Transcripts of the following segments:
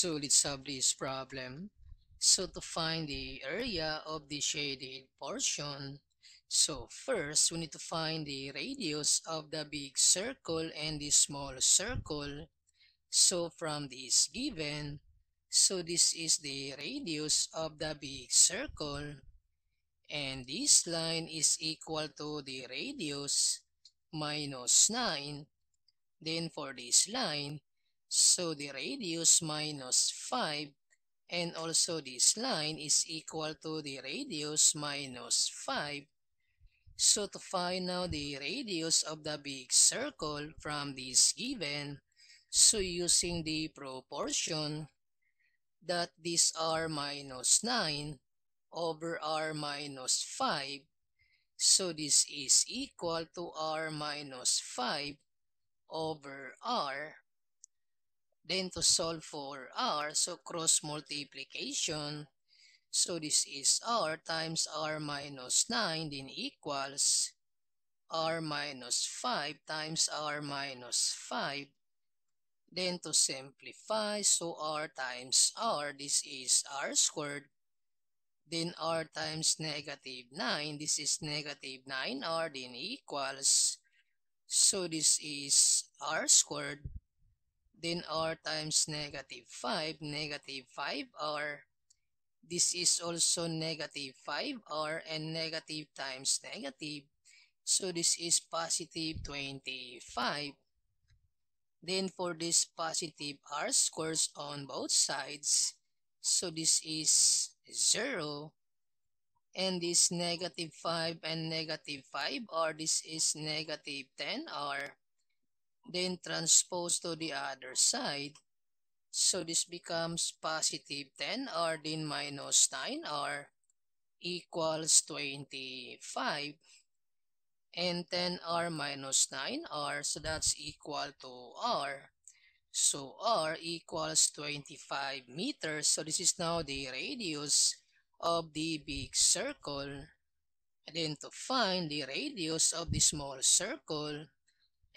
So let's solve this problem. So to find the area of the shaded portion, so first we need to find the radius of the big circle and the small circle. So from this given, so this is the radius of the big circle, and this line is equal to the radius minus 9. Then for this line, so the radius minus 5, and also this line is equal to the radius minus 5. So to find now the radius of the big circle from this given, so using the proportion that this r minus 9 over r minus 5, so this is equal to r minus 5 over r. Then to solve for r, so cross multiplication, so this is r times r minus 9, then equals r minus 5 times r minus 5. Then to simplify, so r times r, this is r squared. Then r times negative 9, this is negative 9r, then equals, so this is r squared. Then r times negative 5, negative 5r. This is also negative 5r, and negative times negative. So this is positive 25. Then for this positive r squares on both sides, so this is 0. And this negative 5 and negative 5r, this is negative 10r. Then transpose to the other side. So this becomes positive 10r, then minus 9r equals 25. And 10r minus 9r, so that's equal to r. So r equals 25 meters. So this is now the radius of the big circle. And then to find the radius of the small circle,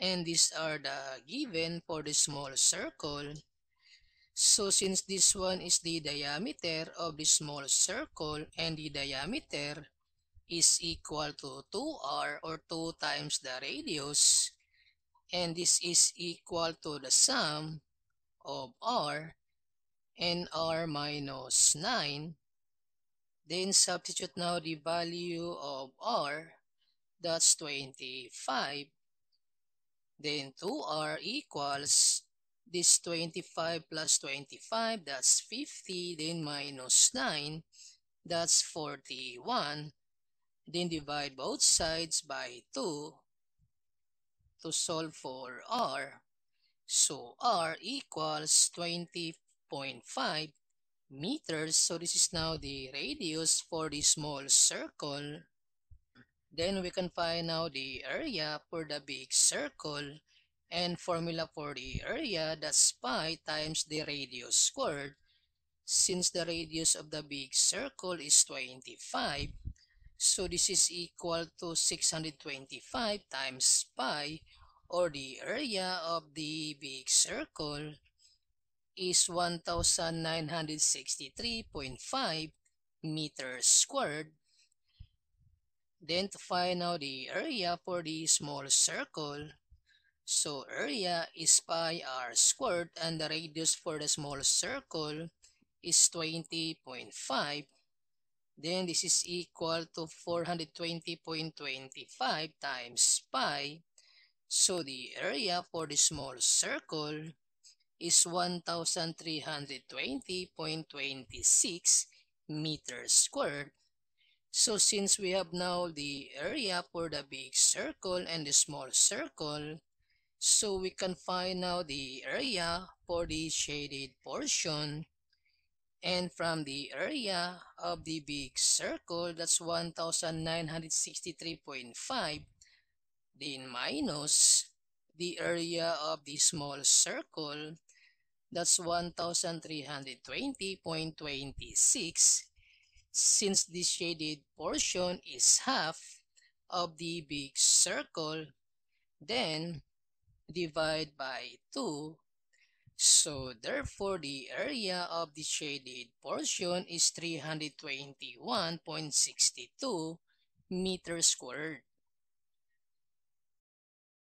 and these are the given for the small circle. So since this one is the diameter of the small circle, and the diameter is equal to 2r, or 2 times the radius, and this is equal to the sum of r and r minus 9. Then substitute now the value of r, that's 25. Then 2r equals this 25 plus 25, that's 50. Then minus 9, that's 41. Then divide both sides by 2 to solve for r. So r equals 20.5 meters. So this is now the radius for the small circle. Then we can find now the area for the big circle, and formula for the area, that's pi times the radius squared. Since the radius of the big circle is 25, so this is equal to 625 times pi, or the area of the big circle is 1963.5 meters squared. Then to find out the area for the small circle, so area is pi r squared, and the radius for the small circle is 20.5. Then this is equal to 420.25 times pi. So the area for the small circle is 1320.26 meters squared. So since we have now the area for the big circle and the small circle, so we can find now the area for the shaded portion. And from the area of the big circle, that's 1963.5, then minus the area of the small circle, that's 1320.26. Since the shaded portion is half of the big circle, then divide by 2 So therefore, the area of the shaded portion is 321.62 meters squared.